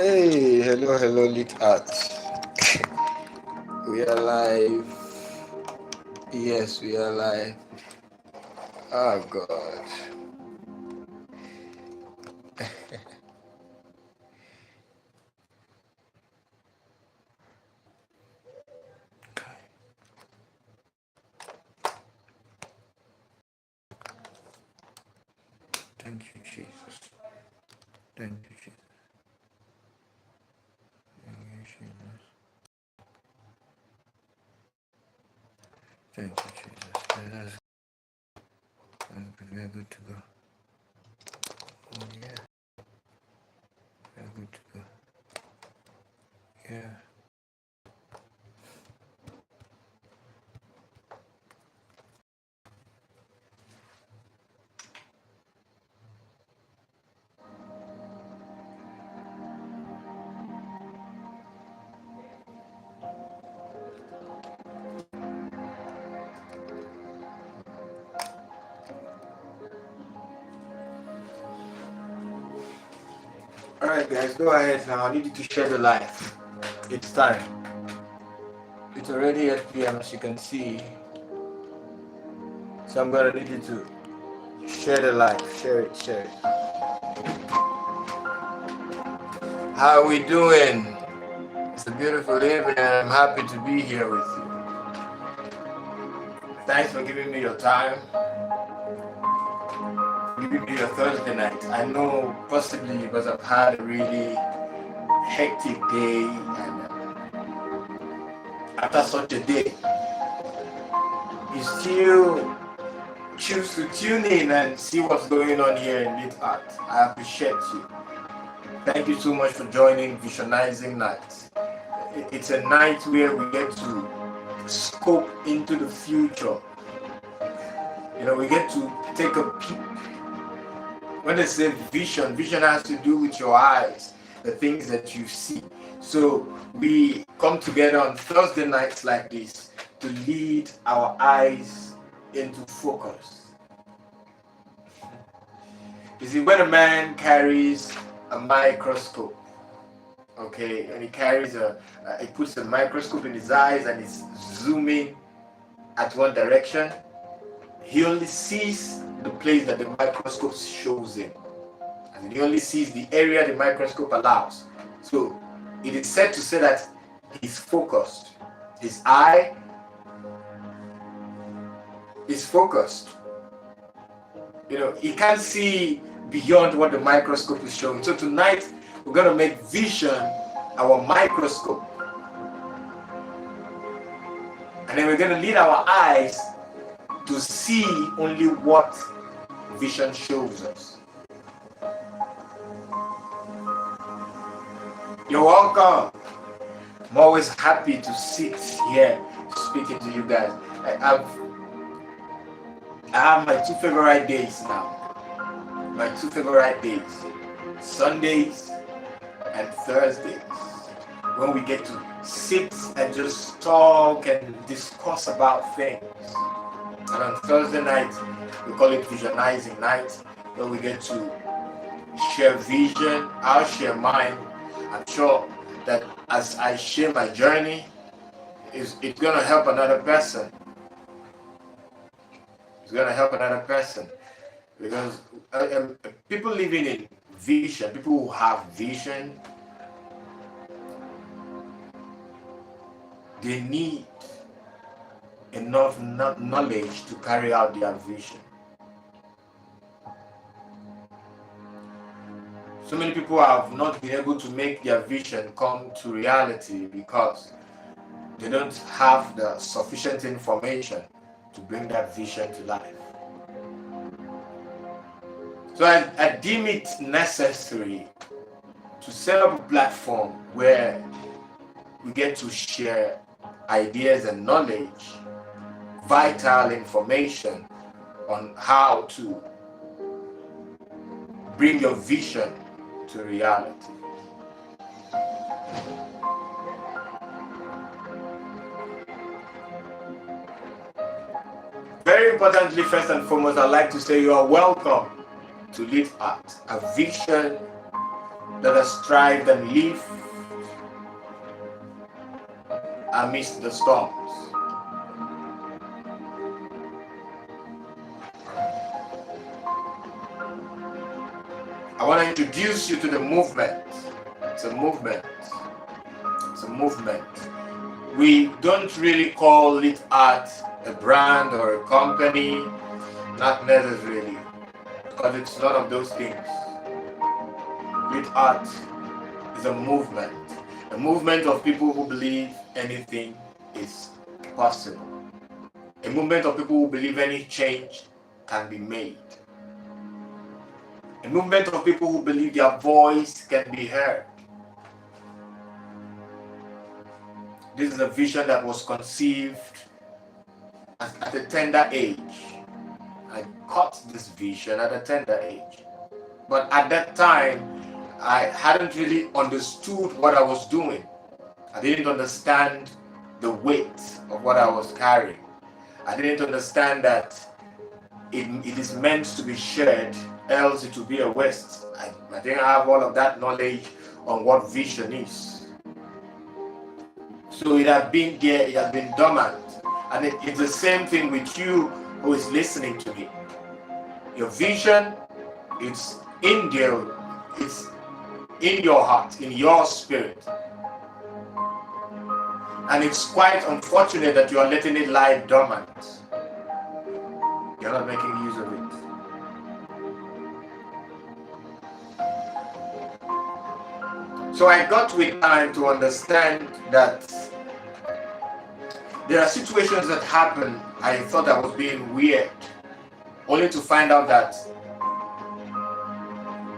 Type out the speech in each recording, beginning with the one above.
Hey, hello, lit art. We are live. Yes, we are live. Oh God. Thank you, Jesus. Thank you, Jesus. Thank you, Jesus. Thank you, Jesus. Let us we are good to go. Oh, yeah, we are good to go. Yeah. Alright guys, go ahead now. I need you to share the live. It's time. It's already 8 p.m. as you can see. So I'm gonna need you to share the live. Share it, share it. How are we doing? It's a beautiful evening and I'm happy to be here with you. Thanks for giving me your time, giving me your Thursday night. I know possibly because I've had a really hectic day, and after such a day, you still choose to tune in and see what's going on here in Lit Art. I appreciate you. Thank you so much for joining Visionizing Night. It's a night where we get to scope into the future. You know, we get to take a peek. When they say vision, vision has to do with your eyes, the things that you see. So we come together on Thursday nights like this to lead our eyes into focus. You see, when a man carries a microscope, okay, and he puts a microscope in his eyes and he's zooming at one direction, he only sees the place that the microscope shows him. And he only sees the area the microscope allows. So it is said to say that he's focused. His eye is focused. You know, he can't see beyond what the microscope is showing. So tonight we're going to make vision our microscope. And then we're going to lead our eyes to see only what vision shows us. You're welcome. I'm always happy to sit here speaking to you guys. I have my two favorite days now. My two favorite days. Sundays and Thursdays. When we get to sit and just talk and discuss about things. And on Thursday night, we call it Visionizing Night, where we get to share vision. I'll share mine. I'm sure that as I share my journey, it's going to help another person. It's going to help another person. Because people living in vision, people who have vision, they need enough knowledge to carry out their vision. So many people have not been able to make their vision come to reality because they don't have the sufficient information to bring that vision to life. So I deem it necessary to set up a platform where we get to share ideas and knowledge, vital information on how to bring your vision to reality. Very importantly, first and foremost, I'd like to say you are welcome to Live Art, a vision Let us strive and live amidst the storms. I want to introduce you to the movement. It's a movement. It's a movement. We don't really call it art a brand or a company, not necessarily, because it's none of those things. With art is a movement of people who believe anything is possible, a movement of people who believe any change can be made, a movement of people who believe their voice can be heard. This is a vision that was conceived at a tender age. I caught this vision at a tender age. But at that time, I hadn't really understood what I was doing. I didn't understand the weight of what I was carrying. I didn't understand that it is meant to be shared, else it would be a waste. I didn't have all of that knowledge on what vision is. So it had been there, it had been dormant. And it's the same thing with you who is listening to me. Your vision, it's in there, it's in your heart, in your spirit. And it's quite unfortunate that you are letting it lie dormant. You're not making use of it. So I got with time to understand that there are situations that happen. I thought I was being weird, only to find out that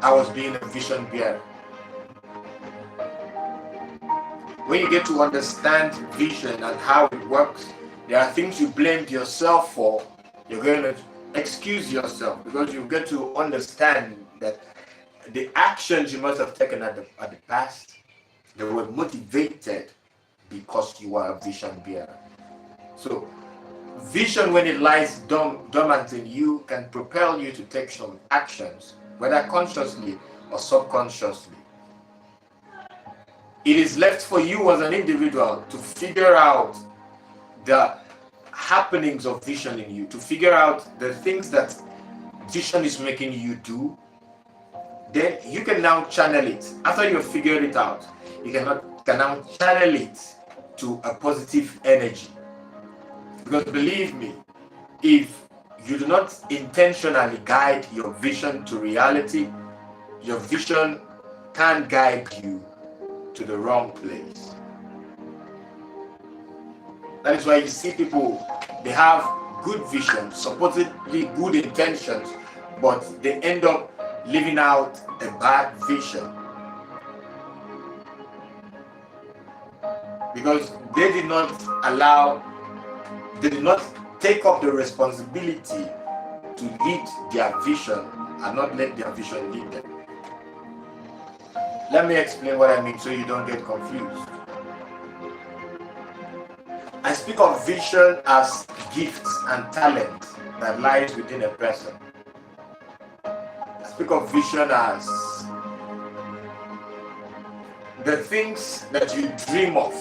I was being a vision bearer. When you get to understand vision and how it works, there are things you blamed yourself for. You're going to excuse yourself because you get to understand that the actions you must have taken at the past, they were motivated because you are a vision bearer. So vision, when it lies dormant in you, can propel you to take some actions, whether consciously or subconsciously. It is left for you as an individual to figure out the happenings of vision in you, to figure out the things that vision is making you do. Then you can now channel it. After you've figured it out, you can now channel it to a positive energy. Because believe me, if you do not intentionally guide your vision to reality, your vision can guide you to the wrong place. That is why you see people, they have good vision, supposedly good intentions, but they end up living out a bad vision. Because they did not take up the responsibility to lead their vision and not let their vision lead them. Let me explain what I mean so you don't get confused. I speak of vision as gifts and talent that lies within a person. I speak of vision as the things that you dream of.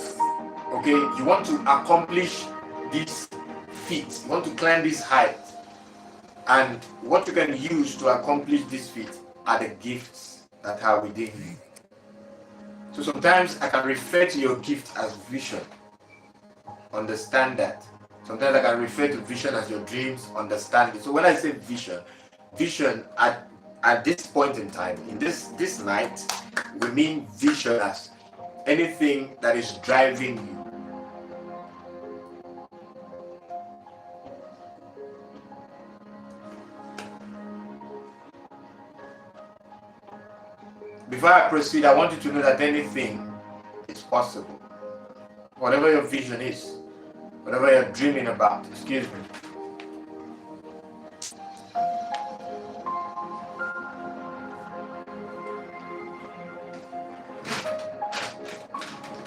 Okay, you want to accomplish this feat, you want to climb this height, and what you can use to accomplish this feat are the gifts that are within you. So sometimes I can refer to your gift as vision. Understand that. Sometimes I can refer to vision as your dreams. Understand it. So when I say vision at this point in time, in this night, we mean vision as anything that is driving you. Before I proceed, I want you to know that anything is possible. Whatever your vision is, whatever you're dreaming about, excuse me.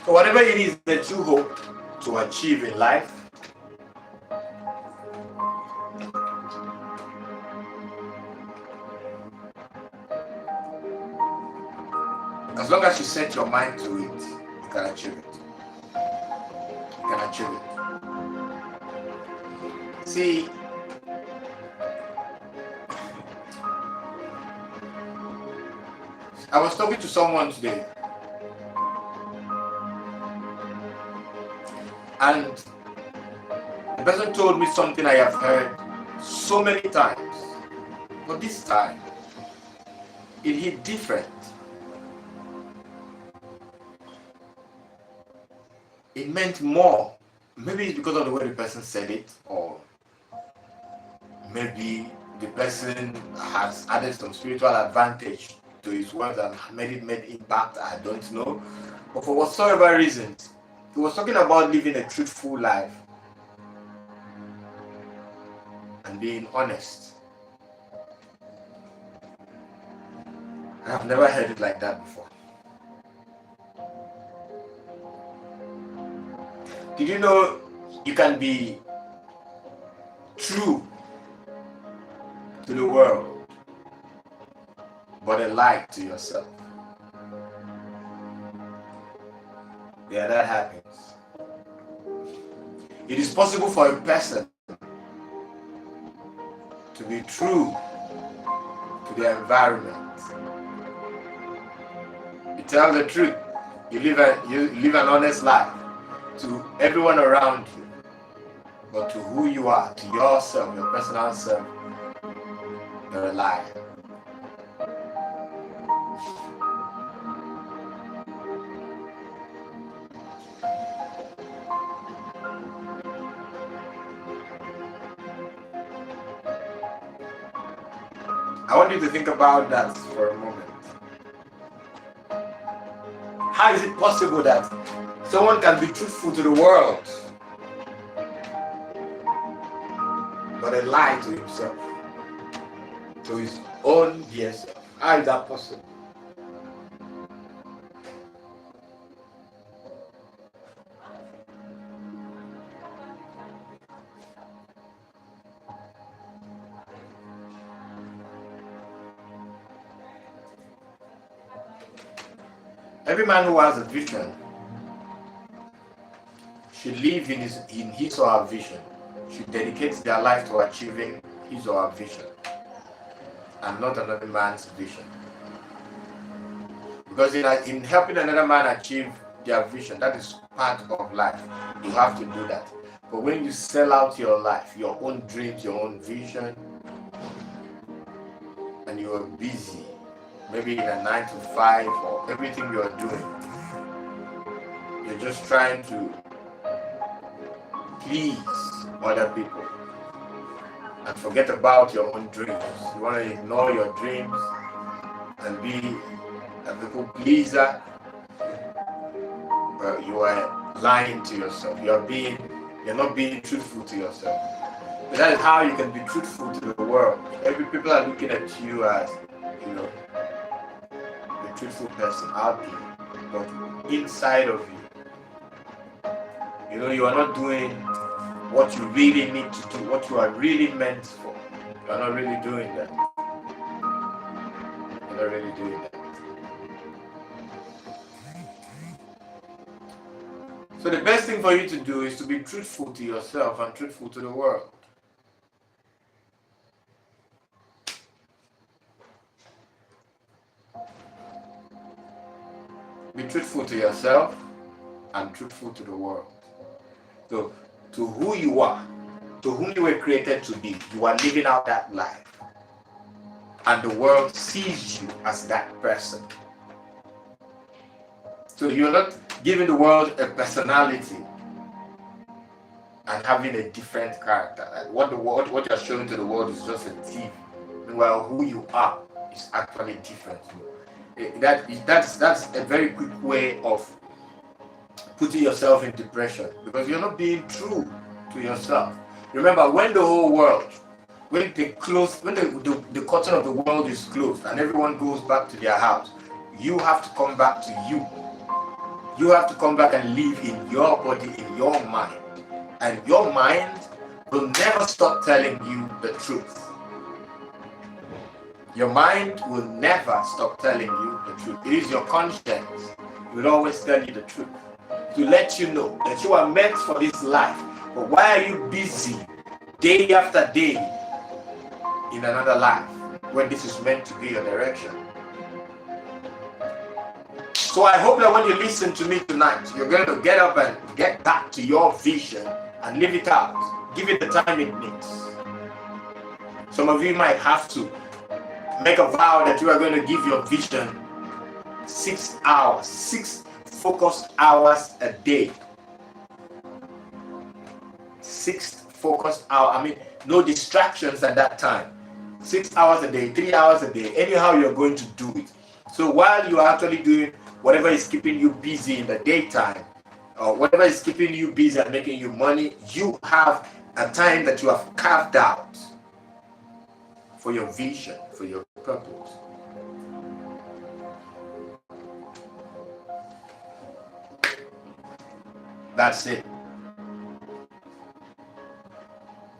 So whatever it is that you hope to achieve in life, As long as you set your mind to it, you can achieve it. You can achieve it. See, I was talking to someone today, and the person told me something I have heard so many times, but this time it hit different. It meant more. Maybe it's because of the way the person said it, or maybe the person has added some spiritual advantage to his words and made impact. I don't know. But for whatsoever reason, he was talking about living a truthful life and being honest. And I've never heard it like that before. Did you know you can be true to the world, but a lie to yourself? Yeah, that happens. It is possible for a person to be true to their environment. You tell the truth. You live an honest life to everyone around you, but to who you are, to yourself, your personal self, you're a liar. I want you to think about that for a moment. How is it possible that someone can be truthful to the world, but a lie to himself, to his own dear self? How is that possible? Every man who has a vision should live in his or her vision, should dedicate their life to achieving his or her vision, and not another man's vision. Because in helping another man achieve their vision, that is part of life. You have to do that. But when you sell out your life, your own dreams, your own vision, and you are busy, maybe in a 9 to 5 or everything you are doing, you're just trying to please other people and forget about your own dreams. You want to ignore your dreams and be a people pleaser, but you are lying to yourself. You're not being truthful to yourself. But that is how you can be truthful to the world. Every people are looking at you as, a truthful person out there, but inside of you, you are not doing what you really need to do, what you are really meant for. You are not really doing that. You're not really doing that. So the best thing for you to do is to be truthful to yourself and truthful to the world. Be truthful to yourself and truthful to the world. So, to who you are, to whom you were created to be, you are living out that life. And the world sees you as that person. So you're not giving the world a personality and having a different character. Like what you're showing to the world is just a thief. Meanwhile, who you are is actually different. That's a very quick way of putting yourself in depression, because you're not being true to yourself. Remember, when the whole world, when the curtain of the world is closed and everyone goes back to their house, you have to come back to you. You have to come back and live in your body, in your mind. And your mind will never stop telling you the truth. Your mind will never stop telling you the truth. It is your conscience. It will always tell you the truth, to let you know that you are meant for this life. But why are you busy day after day in another life when this is meant to be your direction? So I hope that when you listen to me tonight, you're going to get up and get back to your vision and live it out. Give it the time it needs. Some of you might have to make a vow that you are going to give your vision 6 hours, 6 focused hours a day. 6 focused hours. I mean, no distractions at that time. 6 hours a day, 3 hours a day, anyhow you're going to do it. So while you are actually doing whatever is keeping you busy in the daytime, or whatever is keeping you busy and making you money, you have a time that you have carved out for your vision, for your purpose. That's it.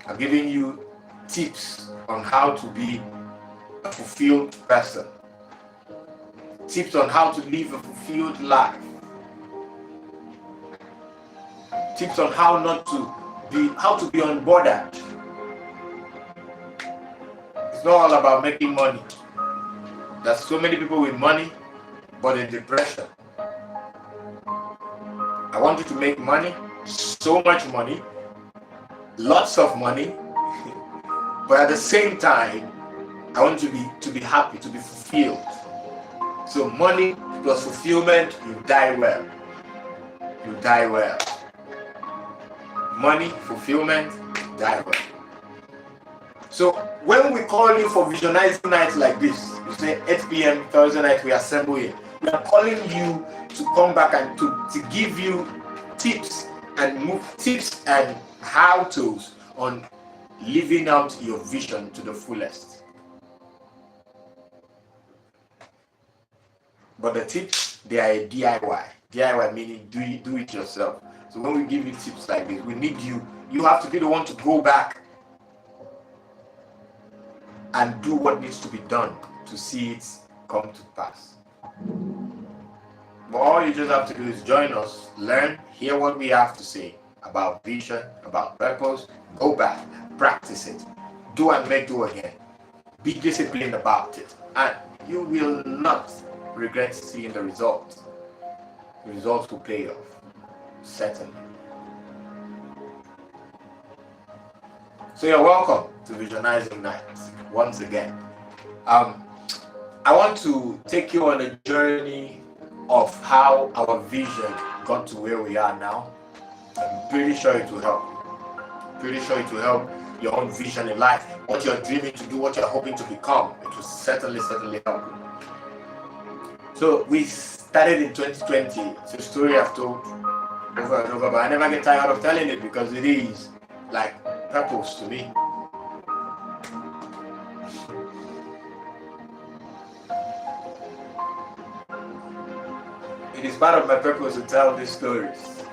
I'm giving you tips on how to be a fulfilled person. Tips on how to live a fulfilled life. Tips on how to be unbothered. It's not all about making money. There's so many people with money, but in depression. I want you to make money, so much money, lots of money, but at the same time, I want you to be happy, to be fulfilled. So money plus fulfillment, you die well. You die well. Money, fulfillment, die well. So when we call you for visionizing nights like this, you say 8 p.m. Thursday night, we assemble here. We are calling you to come back and to give you tips and how-tos on living out your vision to the fullest. But the tips, they are a DIY. DIY meaning do it yourself. So when we give you tips like this, we need you. You have to be the one to go back and do what needs to be done to see it come to pass. But all you just have to do is join us, learn, hear what we have to say about vision, about purpose, go back, practice it, do and make do again. Be disciplined about it, and you will not regret seeing the results. The results will pay off, certainly. So you're welcome to Visionizing Nights once again. I want to take you on a journey of how our vision got to where we are now. I'm pretty sure it will help. Pretty sure it will help your own vision in life, what you're dreaming to do, what you're hoping to become. It will certainly help you. So we started in 2020. It's a story I've told over and over, but I never get tired of telling it because it is like purpose to me. It is part of my purpose to tell these stories.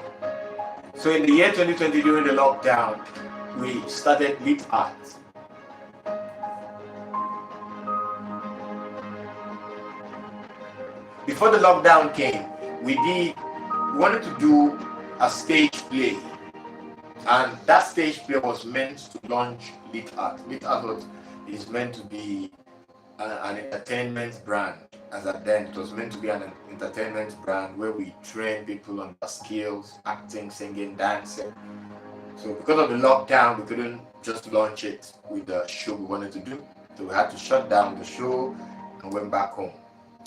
So in the year 2020, during the lockdown, we started Lit Art. Before the lockdown came, we wanted to do a stage play. And that stage play was meant to launch Lit Art. Lit Art is meant to be an entertainment brand. As at then, it was meant to be an entertainment brand where we train people on their skills, acting, singing, dancing. So because of the lockdown, we couldn't just launch it with the show we wanted to do. So we had to shut down the show and went back home.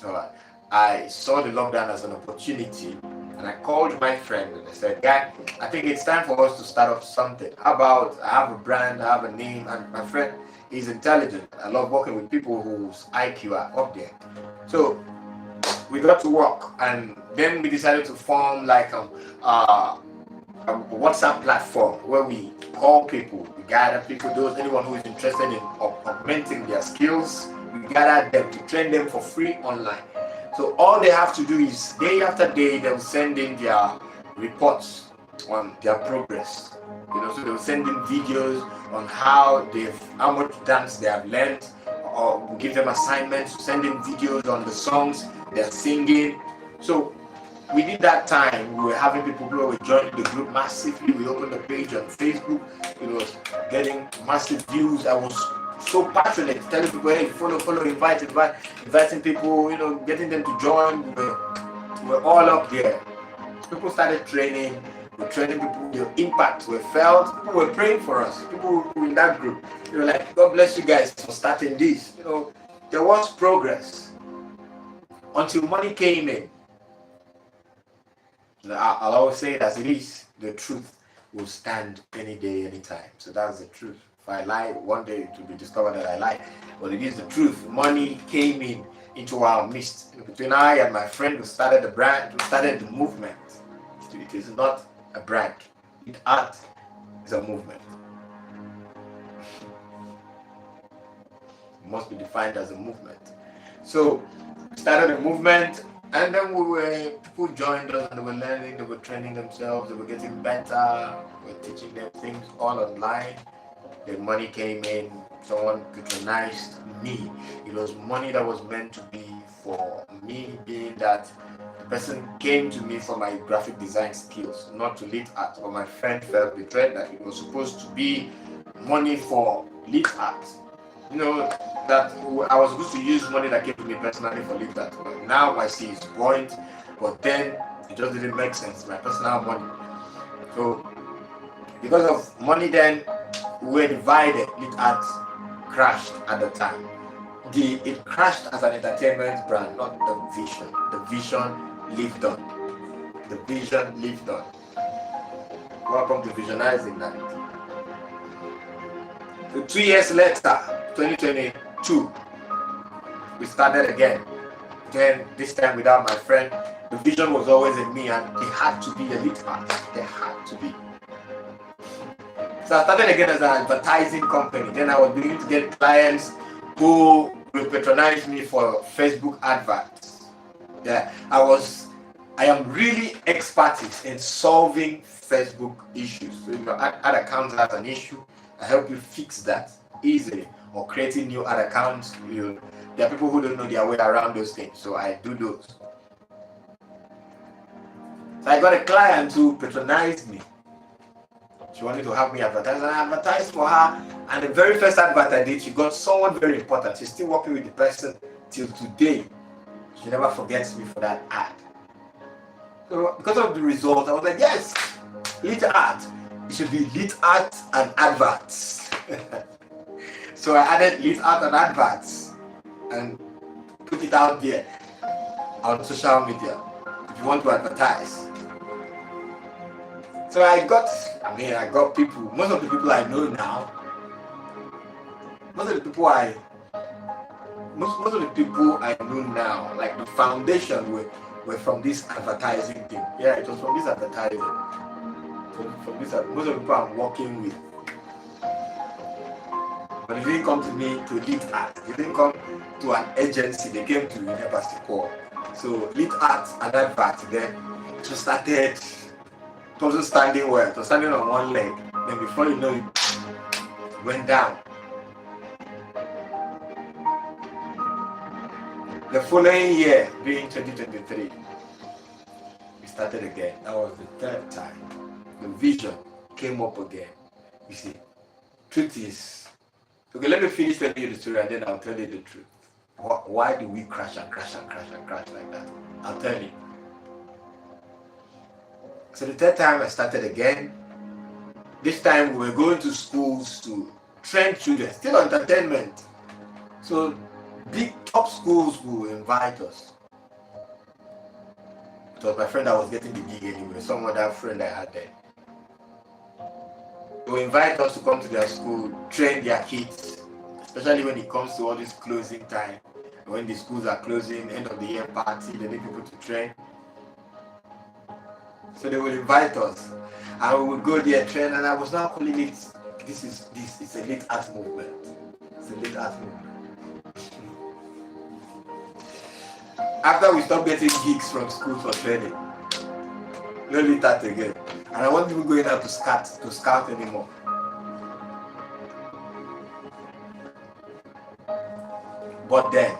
All right. I saw the lockdown as an opportunity, and I called my friend and I said, "Guy, I think it's time for us to start up something. How about I have a brand, I have a name, and my friend is intelligent. I love working with people whose IQ are up there." So we got to work, and then we decided to form like a WhatsApp platform where we call people, we gather people, anyone who is interested in augmenting their skills, we gather them to train them for free online. So all they have to do is day after day they'll send in their reports on their progress. So they'll send in videos on how much dance they have learned, or we give them assignments, send them videos on the songs they're singing. So within that time, we were having people who were joining the group massively. We opened the page on Facebook. It was getting massive views. I was so passionate, telling people, hey, follow, inviting people, getting them to join. We're all up there. People started training. We're training people. The impact we felt. People were praying for us. People who were in that group. They were like, God bless you guys for starting this. There was progress until money came in. I'll always say it as it is. The truth will stand any day, anytime. So that's the truth. If I lie, one day it will be discovered that I lied. But it is the truth. Money came into our midst. Between I and my friend who started the brand, who started the movement. It is not a brand. Art is a movement. It must be defined as a movement. So we started a movement. And then people joined us and they were learning, they were training themselves, they were getting better, we were teaching them things all online. The money came in, someone patronized me. It was money that was meant to be for me, being that the person came to me for my graphic design skills, not to lead art. But my friend felt betrayed that it was supposed to be money for lead art. That I was supposed to use money that came to me personally for lead art. But now I see his point, but then it just didn't make sense, my personal money. So because of money then, we were divided. Lead art crashed at the time. It crashed as an entertainment brand, not the vision. The vision lived on. The vision lived on. Welcome to Visionizing that. So 2 years later, 2022, we started again. Then this time without my friend. The vision was always in me, and it had to be elite art. There had to be. So I started again as an advertising company. Then I was beginning to get clients who will patronize me for Facebook adverts. Yeah, I am really expert in solving Facebook issues. So if your ad account has an issue, I help you fix that easily. Or creating new ad accounts. There are people who don't know their way around those things, so I do those. So I got a client who patronized me. She wanted to have me advertise, and I advertised for her. And the very first advert I did, she got someone very important. She's still working with the person till today. She never forgets me for that ad. So because of the result, I was like, yes, lit art. It should be lit art and adverts. So I added lit art and adverts and put it out there on social media if you want to advertise. So I got people, most of the people I know now, most of the people I know now, like the foundation were from this advertising thing. Yeah, it was from this advertising. From this, most of the people I'm working with. But they didn't come to me to lead art. They didn't come to an agency. They came to Iniabasi core. So lead art and advert then just started. It wasn't standing well. It was standing on one leg. Then before you know it went down. The following year, being 2023, we started again. That was the third time. The vision came up again. You see, truth is, okay, let me finish telling you the story and then I'll tell you the truth. Why do we crash and crash and crash and crash like that? I'll tell you. So the third time I started again. This time we were going to schools to train children, still entertainment. So big top schools will invite us. It was my friend that was getting the gig anyway, some other friend I had there. They will invite us to come to their school, train their kids, especially when it comes to all this closing time. When the schools are closing, end of the year party, they need people to train. So they will invite us, and we would go there, train, and I was now calling it, it's a late art movement. It's a late art movement. After we stopped getting gigs from school for training, no late art again. And I wasn't even going out to scout anymore. But then,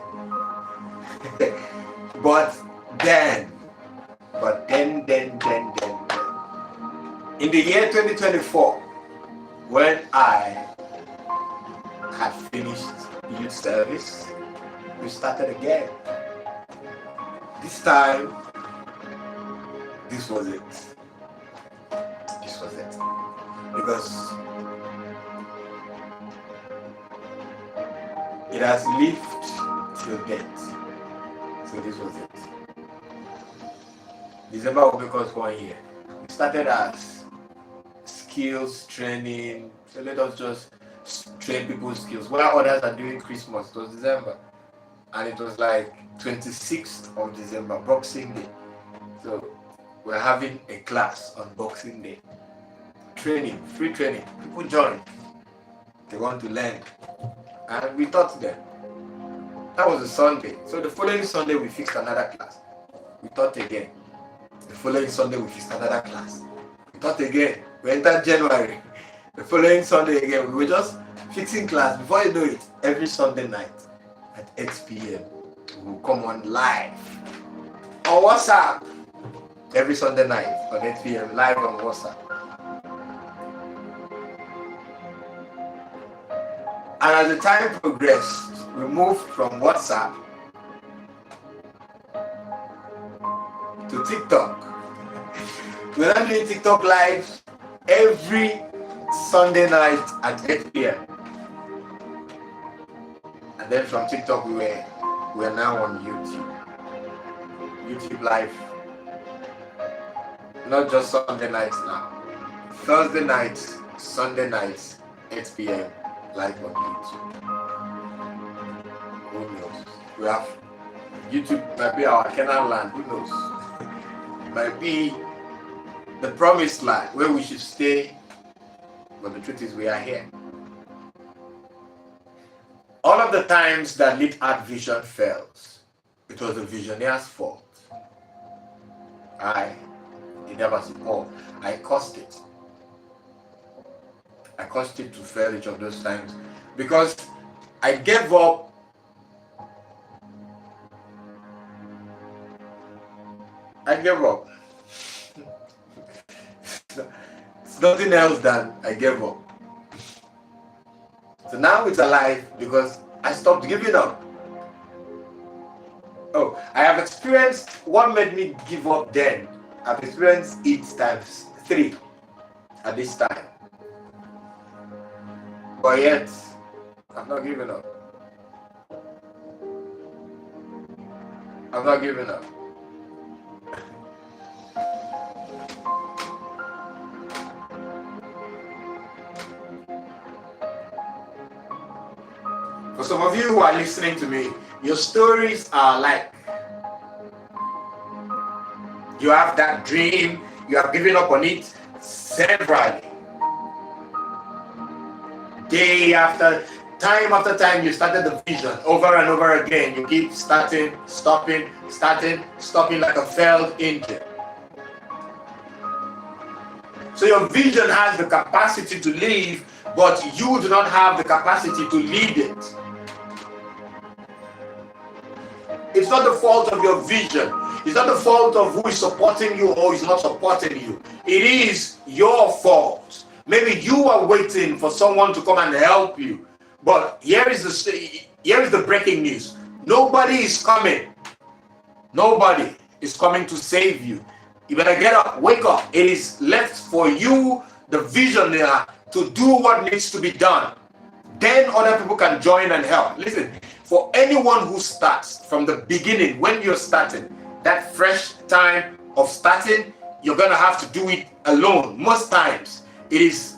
but then, in the year 2024, when I had finished youth service, we started again. This time, this was it. Because it has lived till death. So this was it. December will make us 1 year. We started as skills training. So let us just train people's skills. While others are doing Christmas, it was December. And it was like 26th of December, Boxing Day. So we're having a class on Boxing Day. Training, free training. People join. They want to learn. And we taught them. That was a Sunday. So the following Sunday we fixed another class. We taught again. The following Sunday we fixed another class. We taught again. We entered January. The following Sunday again. We were just fixing class. Before you know it, every Sunday night at 8 p.m. we will come on live on WhatsApp. Every Sunday night at 8 p.m. live on WhatsApp. And as the time progressed, we moved from WhatsApp to TikTok. We're not doing TikTok live every Sunday night at 8 p.m. And then from TikTok we're now on YouTube. YouTube live. Not just Sunday nights now. Thursday nights, Sunday nights, 8 p.m. live on YouTube. Who knows? We have YouTube might be our Canaan land. Who knows? Might be the promised land where we should stay. But the truth is, we are here. All of the times that Lit Art Vision fails, it was the visionaire's fault. Iniabasi Paul, I caused it. I caused it to fail each of those times because I gave up. It's nothing else than I gave up. So now it's alive because I stopped giving up. Oh, I have experienced what made me give up then. I've experienced it times 3 at this time. But yet, I'm not giving up. I'm not giving up. For some of you who are listening to me, your stories are like, you have that dream, you have given up on it severally. Day after time, you started the vision over and over again. You keep starting, stopping like a failed engine. So your vision has the capacity to live, but you do not have the capacity to lead it. It's not the fault of your vision. It's not the fault of who is supporting you or is not supporting you. It is your fault. Maybe you are waiting for someone to come and help you. But here is the breaking news. Nobody is coming. Nobody is coming to save you. You better get up, wake up. It is left for you, the visionary, to do what needs to be done. Then other people can join and help. Listen, for anyone who starts from the beginning, when you're starting, that fresh time of starting, you're going to have to do it alone. Most times, it is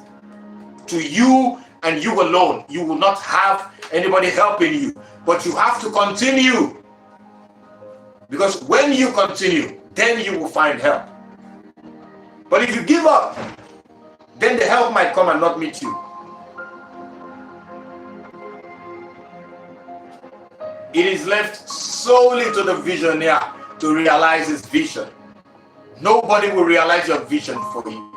to you and you alone. You will not have anybody helping you, but you have to continue. Because when you continue, then you will find help. But if you give up, then the help might come and not meet you. It is left solely to the visionary to realize his vision. Nobody will realize your vision for you.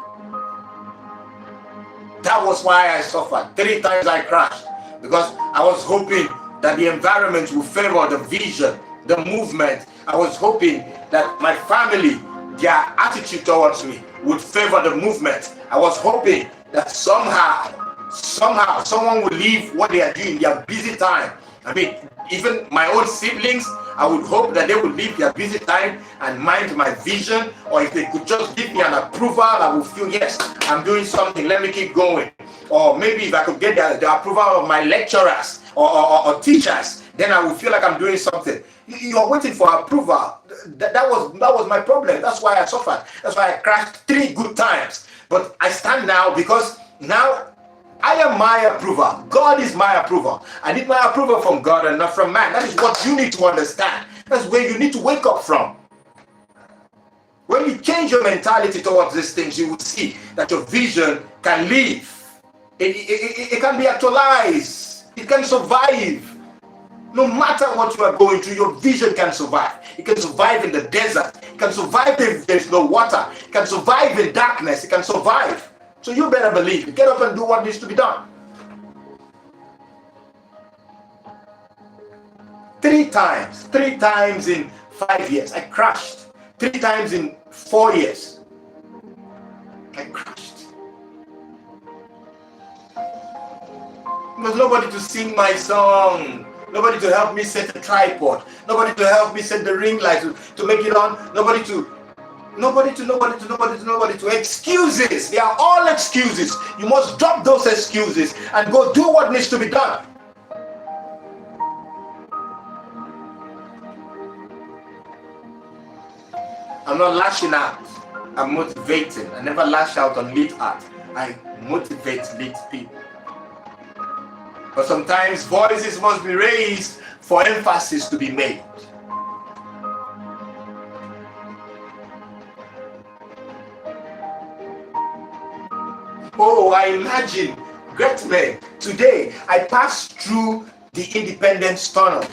That was why I suffered. 3 times I crashed because I was hoping that the environment will favor the vision, the movement. I was hoping that my family, their attitude towards me would favor the movement. I was hoping that somehow someone will leave what they are doing, their busy time. I mean, even my own siblings, I would hope that they would leave their busy time and mind my vision, or if they could just give me an approval, I would feel, yes, I'm doing something, let me keep going. Or maybe if I could get the approval of my lecturers or teachers, then I would feel like I'm doing something. You're waiting for approval. That was my problem. That's why I suffered. That's why I crashed 3 good times. But I stand now because now I am my approval. God is my approval. I need my approval from God and not from man. That is what you need to understand. That's where you need to wake up from. When you change your mentality towards these things, you will see that your vision can live. It can be actualized. It can survive. No matter what you are going through, your vision can survive. It can survive in the desert. It can survive if there's no water. It can survive in darkness. It can survive. So you better believe it. Get up and do what needs to be done. 3 times in 5 years, I crashed. 3 times in 4 years, I crashed. There was nobody to sing my song. Nobody to help me set the tripod. Nobody to help me set the ring light to make it on. Nobody to excuses. They are all excuses. You must drop those excuses and go do what needs to be done. I'm not lashing out. I'm motivating. I never lash out on lead art. I motivate lead people. But sometimes voices must be raised for emphasis to be made. Oh, I imagine great men. Today, I passed through the Independence Tunnel.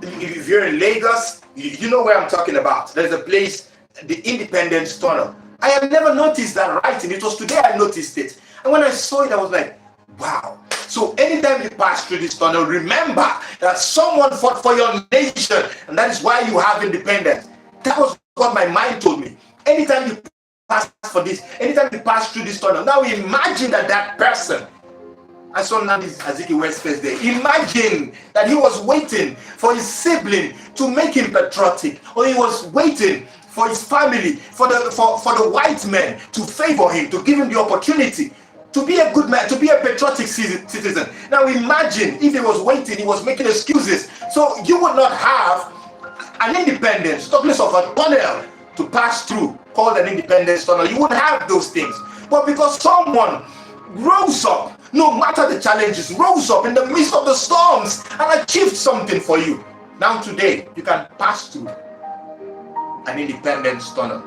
If you're in Lagos, you know where I'm talking about. There's a place, the Independence Tunnel. I have never noticed that writing. It was today I noticed it. And when I saw it, I was like, wow. So anytime you pass through this tunnel, remember that someone fought for your nation, and that is why you have independence. That was what my mind told me. Anytime you pass through this tunnel, now imagine that person. I saw Nnamdi Azikiwe's face there. Imagine that he was waiting for his sibling to make him patriotic, or he was waiting for his family, for the white men to favor him, to give him the opportunity to be a good man, to be a patriotic citizen. Now imagine if he was waiting, he was making excuses. So you would not have an independence, talkless of a tunnel to pass through, called an independence tunnel. You wouldn't have those things. But because someone rose up, no matter the challenges, rose up in the midst of the storms and achieved something for you. Now today, you can pass through an independence tunnel.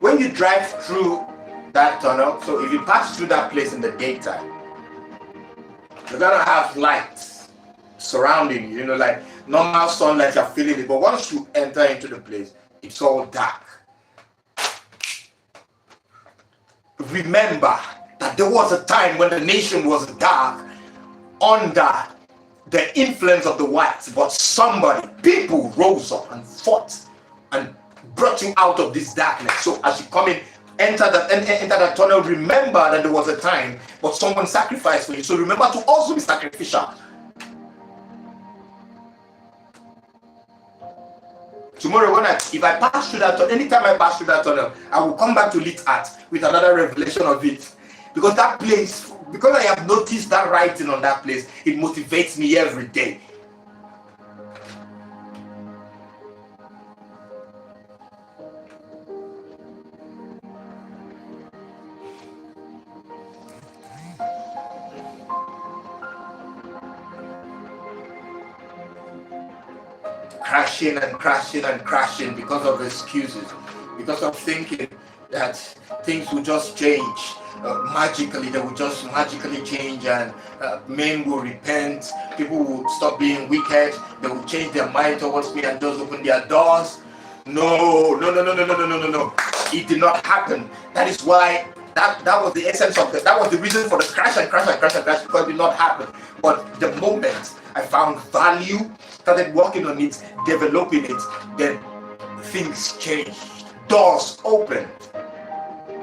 When you drive through that tunnel, so if you pass through that place in the daytime, you're gonna have lights surrounding you, like normal sunlight, you're feeling it. But once you enter into the place, it's all dark. Remember that there was a time when the nation was dark under the influence of the whites, but people rose up and fought and brought you out of this darkness. So as you come in, enter that tunnel, remember that there was a time, but someone sacrificed for you. So remember to also be sacrificial. Tomorrow, if I pass through that tunnel, anytime I pass through that tunnel, I will come back to Lit Art with another revelation of it. Because that place, because I have noticed that writing on that place, it motivates me every day. Crashing and crashing and crashing because of excuses, because of thinking that things will just change. magically, they will just magically change, and men will repent, people will stop being wicked, they will change their mind towards me and just open their doors. No, no, no, no, no, no, no, no, no, no. It did not happen. That is why that was the essence of it. That was the reason for the crash and crash and crash and crash, because it did not happen. But the moment I found value, started working on it, developing it, then things changed. Doors opened.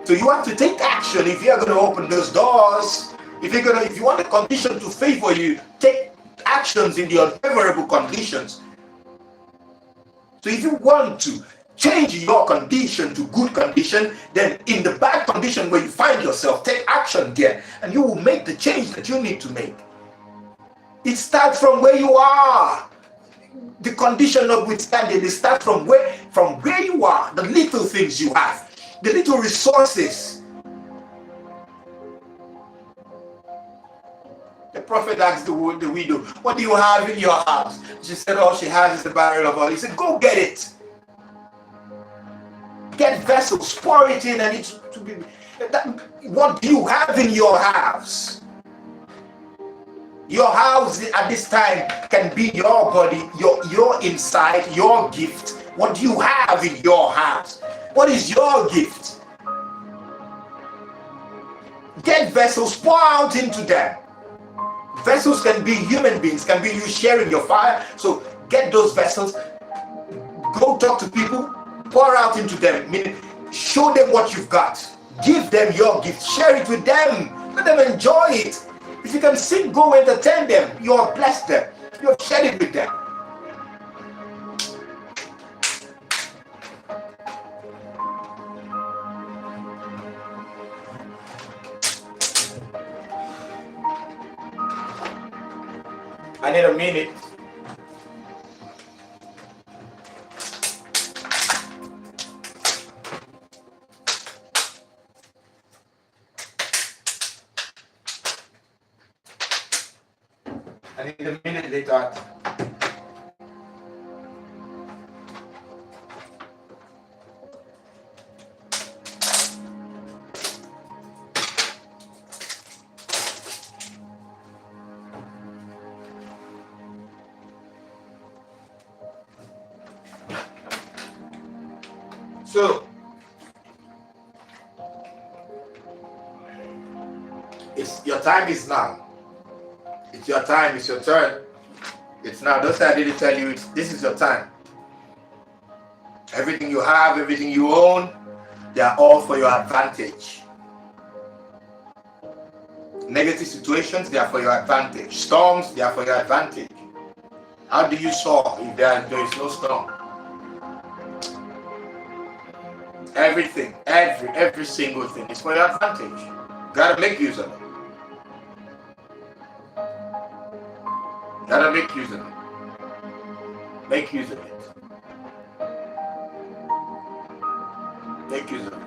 So you have to take action if you are going to open those doors. If you want the condition to favor you, take actions in the unfavorable conditions. So if you want to change your condition to good condition, then in the bad condition where you find yourself, take action there, and you will make the change that you need to make. It starts from where you are. The condition notwithstanding, it starts from where you are, the little things you have, the little resources. The prophet asked the widow, "What do you have in your house?" She said, "All she has is a barrel of oil." He said, "Go get it. Get vessels, pour it in, and it's to be." What do you have in your house? Your house at this time can be your body, your inside, your gift. What do you have in your house? What is your gift? Get vessels, pour out into them. Vessels can be human beings, can be you sharing your fire. So get those vessels, go talk to people, pour out into them, meaning show them what you've got. Give them your gift, share it with them, let them enjoy it. If you can sing, go entertain them. You have blessed them. You have shared it with them. I need a minute. I need a minute later. So, your time is now. It's your time, it's your turn. It's now. Don't say I didn't tell you. This is your time. Everything you have, everything you own, they are all for your advantage. Negative situations, they are for your advantage. Storms, they are for your advantage. How do you soar if there is no storm? Everything, every single thing is for your advantage. You gotta make use of it. Gotta make use of it. Make use of it. Make use of it.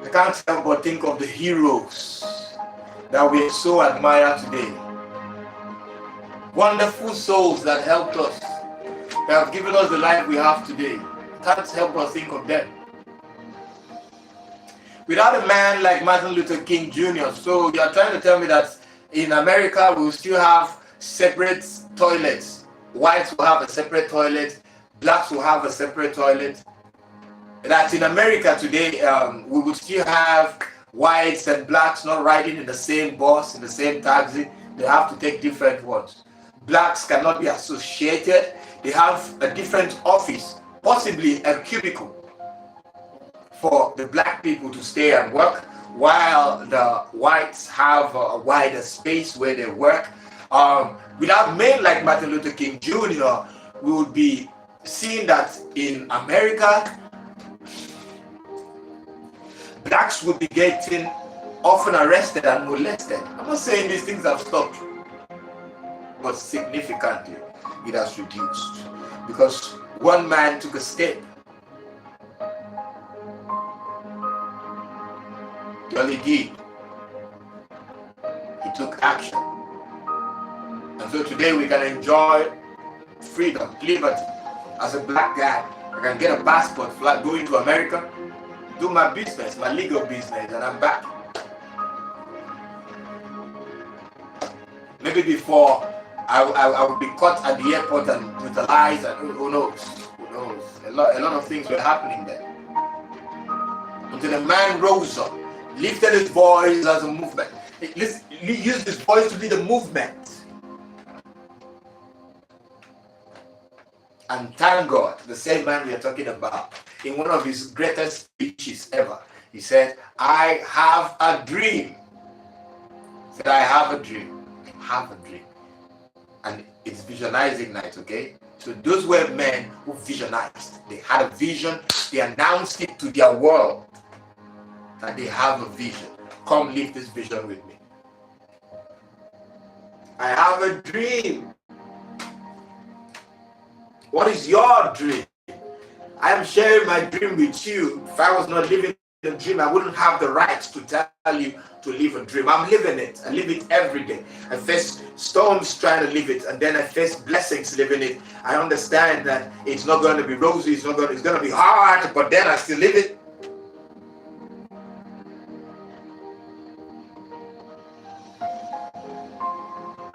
I can't help but think of the heroes that we so admire today. Wonderful souls that helped us, that have given us the life we have today. Can't help but think of them. Without a man like Martin Luther King Jr., so you're trying to tell me that in America we will still have separate toilets. Whites will have a separate toilet, blacks will have a separate toilet. That in America today, we would still have whites and blacks not riding in the same bus, in the same taxi. They have to take different ones. Blacks cannot be associated. They have a different office, possibly a cubicle, for the black people to stay and work, while the whites have a wider space where they work. Without men like Martin Luther King Jr., we would be seeing that in America, blacks would be getting often arrested and molested. I'm not saying these things have stopped, but significantly it has reduced because one man took a step. All he did, he took action. And so today we can enjoy freedom, liberty. As a black guy, I can get a passport, fly, go into America, do my business, my legal business, and I'm back. Maybe before I would be caught at the airport and brutalized, and who knows? Who knows? A lot of things were happening there. Until the man rose up, lifted his voice as a movement. He used his voice to lead a movement. And thank God, the same man we are talking about, in one of his greatest speeches ever, he said, I have a dream. He said, I have a dream. I have a dream. And it's visionizing night, okay? So those were men who visionized. They had a vision. They announced it to their world that they have a vision. Come live this vision with me. I have a dream. What is your dream? I am sharing my dream with you. If I was not living the dream, I wouldn't have the right to tell you to live a dream. I'm living it. I live it every day. I face storms trying to live it, and then I face blessings living it. I understand that it's not going to be rosy, it's going to be hard, but then I still live it.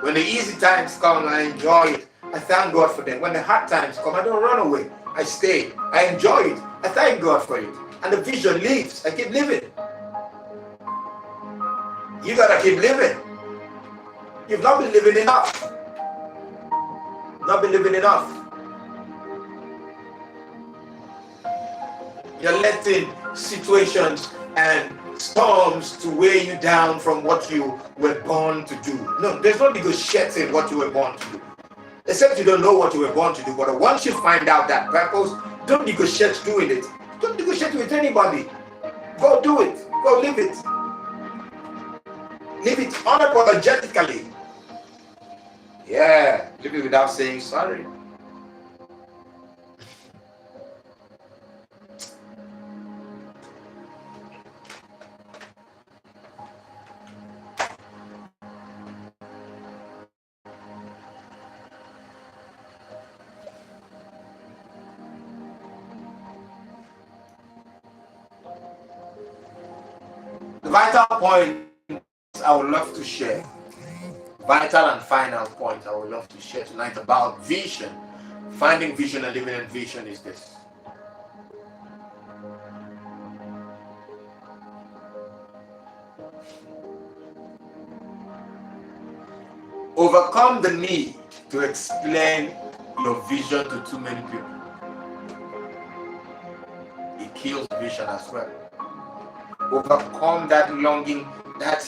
When the easy times come, I enjoy it. I thank God for them. When the hard times come, I don't run away. I stay. I enjoy it. I thank God for it. And the vision lives. I keep living. You gotta keep living. You've not been living enough. Not been living enough. You're letting situations and storms to weigh you down from what you were born to do. No, there's no negotiating what you were born to do. Except you don't know what you were born to do. But once you find out that purpose, don't negotiate doing it. Don't negotiate with anybody. Go do it. Go live it. Live it unapologetically. Yeah. Live it without saying sorry. The vital point I would love to share, vital and final point I would love to share tonight about vision, finding vision and living in vision is this. Overcome the need to explain your vision to too many people. It kills vision as well. Overcome that longing, that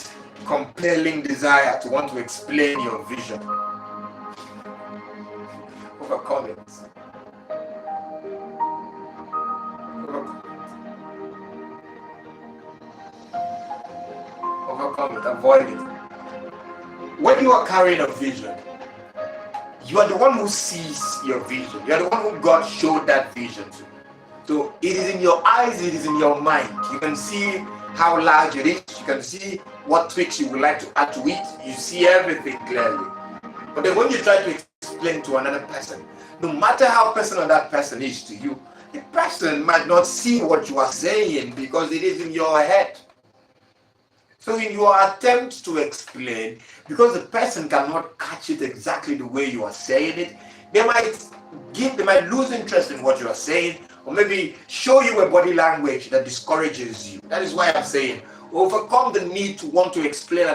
compelling desire to want to explain your vision. Overcome it. Overcome it. Avoid it. When you are carrying a vision, you are the one who sees your vision. You are the one who God showed that vision to. So it is in your eyes, it is in your mind. You can see how large it is. You can see what tweaks you would like to add to it. You see everything clearly. But then when you try to explain to another person, no matter how personal that person is to you, the person might not see what you are saying because it is in your head. So in your attempt to explain, because the person cannot catch it exactly the way you are saying it, they might lose interest in what you are saying, or maybe show you a body language that discourages you. That is why I'm saying, overcome the need to want to explain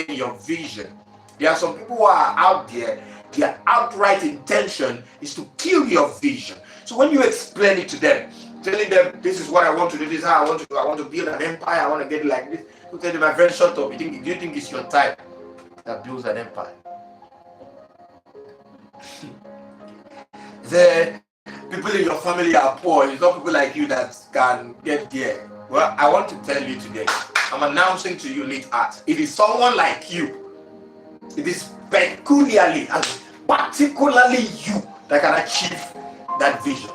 your vision. There are some people who are out there, their outright intention is to kill your vision. So when you explain it to them, telling them, this is what I want to do, this is how I want to do, I want to build an empire, I want to get it like this, you tell them, my friend, shut up. Do you think it's your type that builds an empire? The people in your family are poor. It's not people like you that can get there. Well, I want to tell you today, I'm announcing to you, Lead Art, it is someone like you. It is peculiarly and particularly you that can achieve that vision.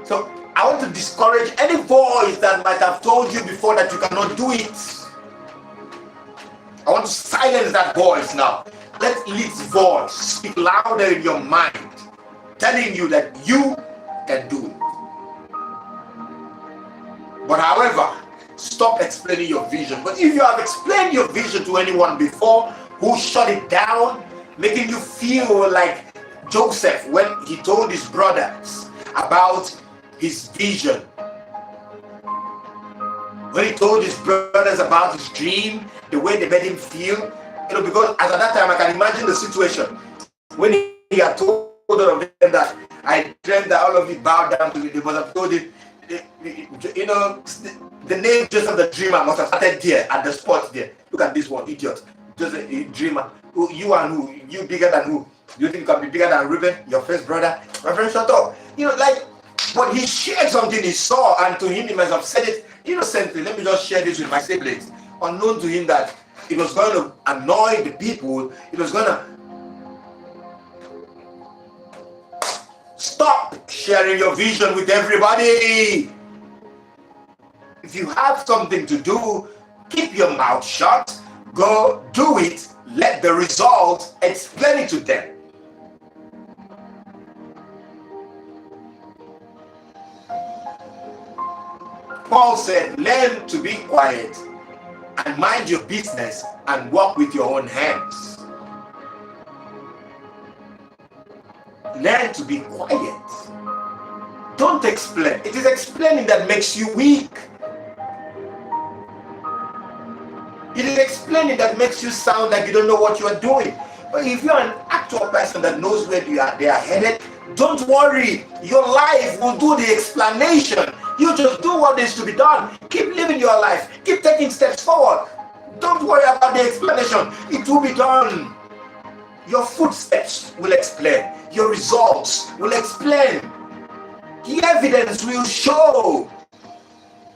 So I want to discourage any voice that might have told you before that you cannot do it. I want to silence that voice now. let its voice speak louder in your mind, telling you that you can do it. But however, stop explaining your vision. But if you have explained your vision to anyone before who shut it down, making you feel like Joseph when he told his brothers about his vision, when he told his brothers about his dream, the way they made him feel, because as at that time I can imagine the situation when he had told all of them that I dreamt that all of you bowed down to me. They must have told him, the name Joseph the dreamer must have started there at the spot there. Look at this one, idiot. Joseph a dreamer. Who, you and who? You bigger than who? You think you can be bigger than Reuben, your first brother? My friend, shut up. But he shared something he saw, and to him he must have said it innocently. Let me just share this with my siblings. Unknown to him that it was going to annoy the people. It was going to stop sharing your vision with everybody. If you have something to do, keep your mouth shut. Go do it. Let the result explain it to them. Paul said, learn to be quiet and mind your business and work with your own hands. Learn to be quiet. Don't explain. It is explaining that makes you weak. It is explaining that makes you sound like you don't know what you are doing. But if you're an actual person that knows where they are headed, don't worry. Your life will do the explanation. You just do what needs to be done. Keep living your life. Keep taking steps forward. Don't worry about the explanation. It will be done. Your footsteps will explain. Your results will explain. The evidence will show.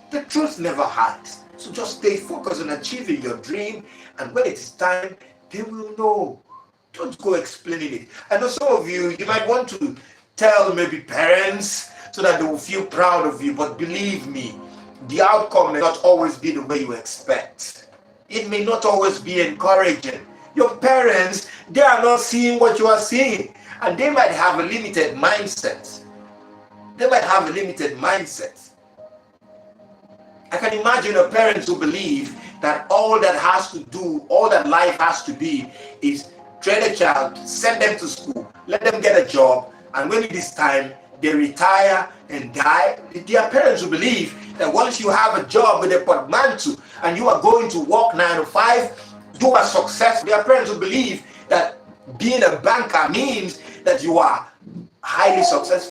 The truth never hurts. So just stay focused on achieving your dream, and when it is time, they will know. Don't go explaining it. I know some of you might want to tell maybe parents so that they will feel proud of you, but believe me, the outcome may not always be the way you expect. It may not always be encouraging. Your parents, they are not seeing what you are seeing, and they might have a limited mindset. I can imagine a parent who believes that all that life has to be is train a child, send them to school, let them get a job, and when it is time, they retire and die. Their parents who believe that once you have a job with a portmanteau and you are going to work 9 to 5, you are successful. Their parents who believe that being a banker means that you are highly successful.